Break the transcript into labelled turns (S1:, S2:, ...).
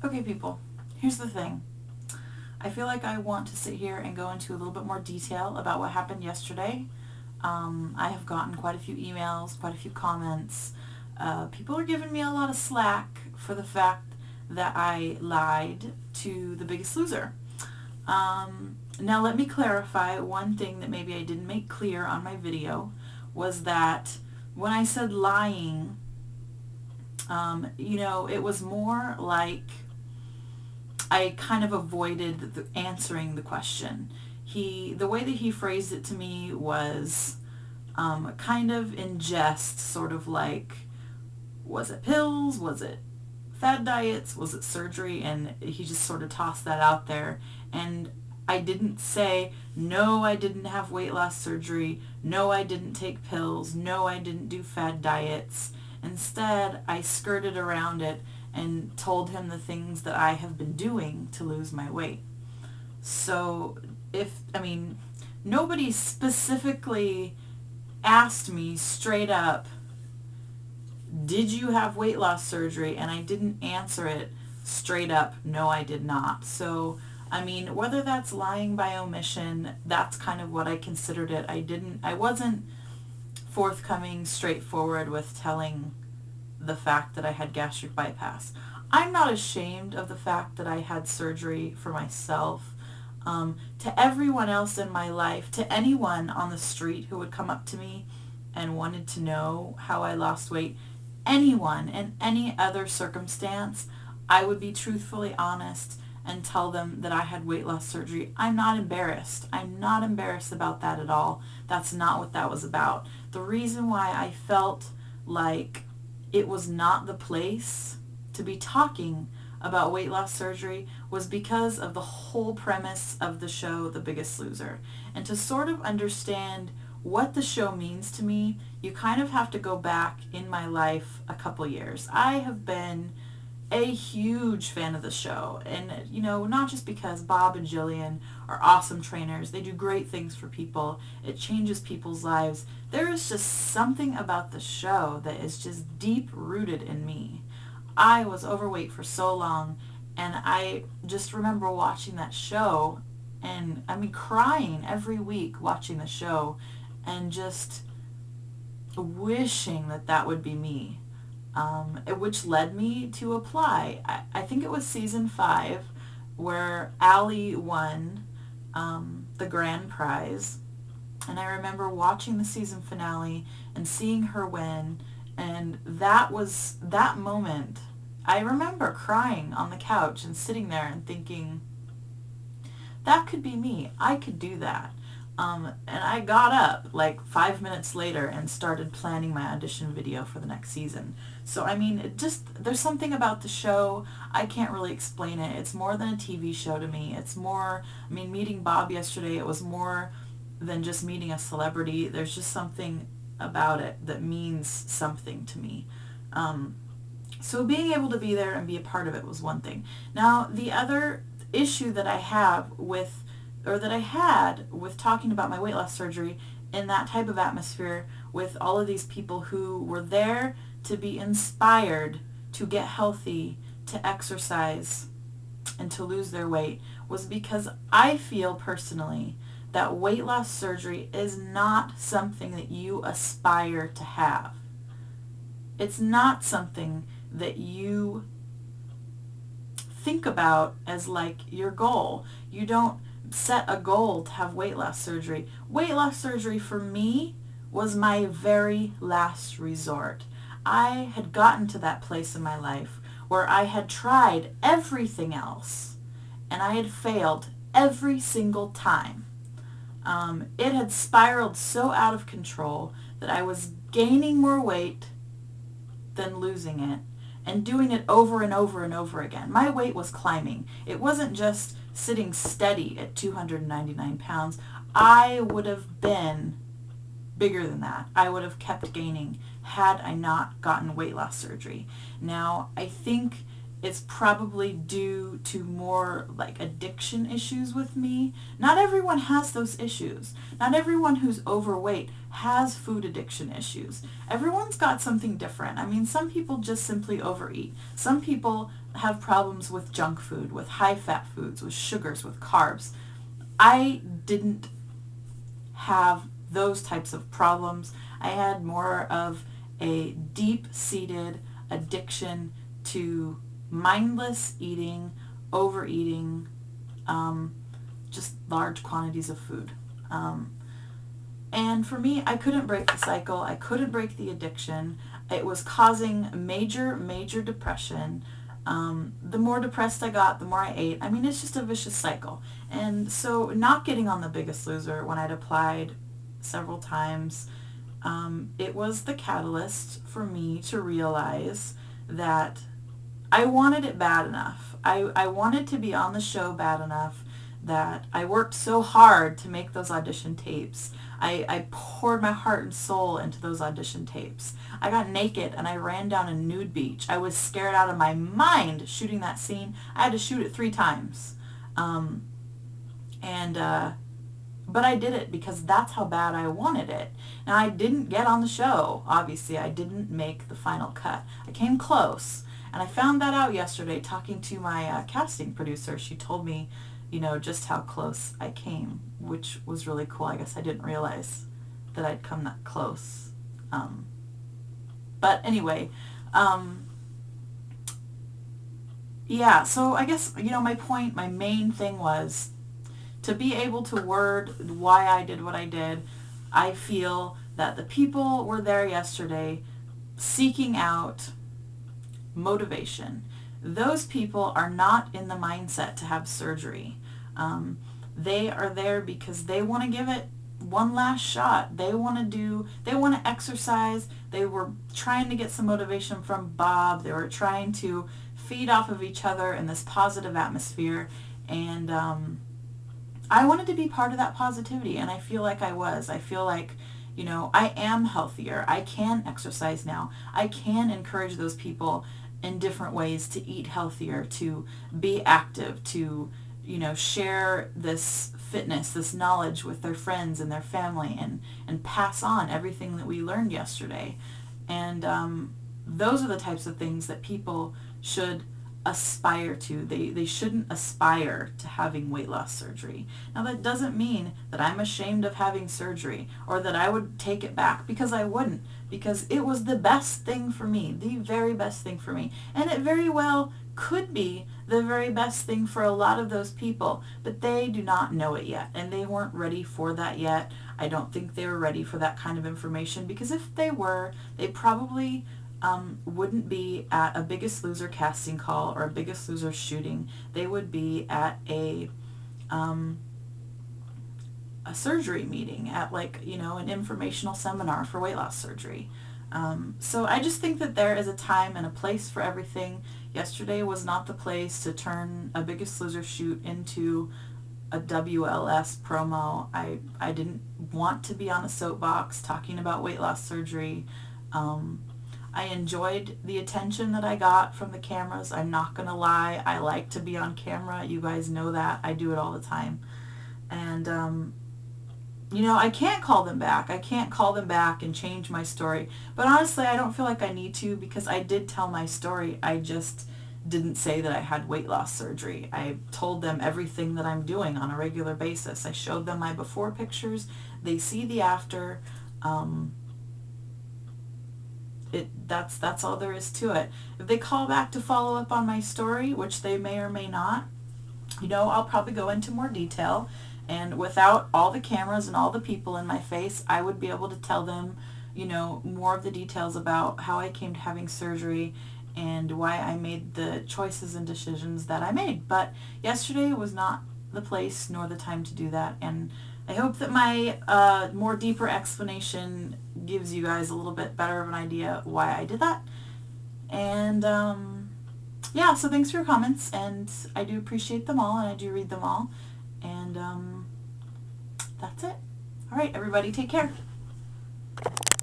S1: Okay, people, here's the thing. I feel like I want to sit here and go into a little bit more detail about what happened yesterday. I have gotten quite a few emails, quite a few comments. People are giving me a lot of slack for the fact that I lied to The Biggest Loser. Now let me clarify one thing that maybe I didn't make clear on my video was that when I said lying, it was more like I kind of avoided answering the question. The way that he phrased it to me was kind of in jest, sort of like, was it pills? Was it fad diets? Was it surgery? And he just sort of tossed that out there. And I didn't say, no, I didn't have weight loss surgery. No, I didn't take pills. No, I didn't do fad diets. Instead, I skirted around it and told him the things that I have been doing to lose my weight. So, nobody specifically asked me straight up, did you have weight loss surgery? And I didn't answer it straight up, no, I did not. So, whether that's lying by omission, that's kind of what I considered it. I wasn't forthcoming, straightforward with telling the fact that I had gastric bypass. I'm not ashamed of the fact that I had surgery for myself. To everyone else in my life, to anyone on the street who would come up to me and wanted to know how I lost weight, anyone in any other circumstance, I would be truthfully honest and tell them that I had weight loss surgery. I'm not embarrassed. I'm not embarrassed about that at all. That's not what that was about. The reason why I felt like it was not the place to be talking about weight loss surgery was because of the whole premise of the show, The Biggest Loser. And to sort of understand what the show means to me, you kind of have to go back in my life a couple years. I have been a huge fan of the show, and not just because Bob and Jillian are awesome trainers. They do great things for people. It changes people's lives. There is just something about the show that is just deep rooted in me. I was overweight for so long, and I just remember watching that show and crying every week watching the show and just wishing that that would be me. Which led me to apply. I think it was season 5 where Allie won the grand prize. And I remember watching the season finale and seeing her win. And that moment. I remember crying on the couch and sitting there and thinking, that could be me. I could do that. And I got up like 5 minutes later and started planning my audition video for the next season. So, there's something about the show. I can't really explain it. It's more than a TV show to me. It's more, meeting Bob yesterday, it was more than just meeting a celebrity. There's just something about it that means something to me. So being able to be there and be a part of it was one thing. Now, the other issue that I had with talking about my weight loss surgery in that type of atmosphere with all of these people who were there to be inspired to get healthy, to exercise, and to lose their weight was because I feel personally that weight loss surgery is not something that you aspire to have. It's not something that you think about as like your goal. You don't set a goal to have weight loss surgery. Weight loss surgery for me was my very last resort. I had gotten to that place in my life where I had tried everything else and I had failed every single time. It had spiraled so out of control that I was gaining more weight than losing it and doing it over and over and over again. My weight was climbing. It wasn't just sitting steady at 299 pounds. I would have been bigger than that. I would have kept gaining had I not gotten weight loss surgery. Now, I think it's probably due to more like addiction issues with me. Not everyone has those issues. Not everyone who's overweight has food addiction issues. Everyone's got something different. I mean, some people just simply overeat. Some people have problems with junk food, with high fat foods, with sugars, with carbs. I didn't have those types of problems. I had more of a deep-seated addiction to mindless eating, overeating, just large quantities of food. And for me, I couldn't break the cycle. I couldn't break the addiction. It was causing major, major depression. The more depressed I got, the more I ate. I mean, it's just a vicious cycle. And so not getting on The Biggest Loser when I'd applied several times, it was the catalyst for me to realize that I wanted it bad enough. I wanted to be on the show bad enough that I worked so hard to make those audition tapes. I poured my heart and soul into those audition tapes. I got naked and I ran down a nude beach. I was scared out of my mind shooting that scene. I had to shoot it 3 times. But I did it because that's how bad I wanted it. Now, I didn't get on the show. Obviously, I didn't make the final cut. I came close. And I found that out yesterday talking to my casting producer. She told me, you know, just how close I came, which was really cool. I guess I didn't realize that I'd come that close. But anyway, yeah, so I guess, you know, my main thing was to be able to word why I did what I did. I feel that the people were there yesterday seeking out motivation. Those people are not in the mindset to have surgery. They are there because they want to give it one last shot. They want to exercise. They were trying to get some motivation from Bob. They were trying to feed off of each other in this positive atmosphere. And I wanted to be part of that positivity, and I feel like I was. I feel like, you know, I am healthier. I can exercise now. I can encourage those people in different ways to eat healthier, to be active, to, you know, share this fitness, this knowledge with their friends and their family, and pass on everything that we learned yesterday. And those are the types of things that people should aspire to. They shouldn't aspire to having weight loss surgery. Now, that doesn't mean that I'm ashamed of having surgery or that I would take it back, because I wouldn't, because it was the best thing for me, the very best thing for me. And it very well could be the very best thing for a lot of those people, but they do not know it yet, and they weren't ready for that yet. I don't think they were ready for that kind of information, because if they were, they probably wouldn't be at a Biggest Loser casting call or a Biggest Loser shooting. They would be at a surgery meeting, at, like, you know, an informational seminar for weight loss surgery. So I just think that there is a time and a place for everything. Yesterday was not the place to turn a Biggest Loser shoot into a WLS promo. I didn't want to be on a soapbox talking about weight loss surgery. I enjoyed the attention that I got from the cameras. I'm not going to lie. I like to be on camera. You guys know that. I do it all the time. And, you know, I can't call them back. I can't call them back and change my story. But honestly, I don't feel like I need to, because I did tell my story. I just didn't say that I had weight loss surgery. I told them everything that I'm doing on a regular basis. I showed them my before pictures. They see the after. That's all there is to it. If they call back to follow up on my story, which they may or may not, you know, I'll probably go into more detail. And without all the cameras and all the people in my face, I would be able to tell them, you know, more of the details about how I came to having surgery and why I made the choices and decisions that I made. But yesterday was not the place nor the time to do that. And I hope that my more deeper explanation gives you guys a little bit better of an idea why I did that. And yeah, so thanks for your comments, and I do appreciate them all, and I do read them all. And that's it. All right, everybody, take care.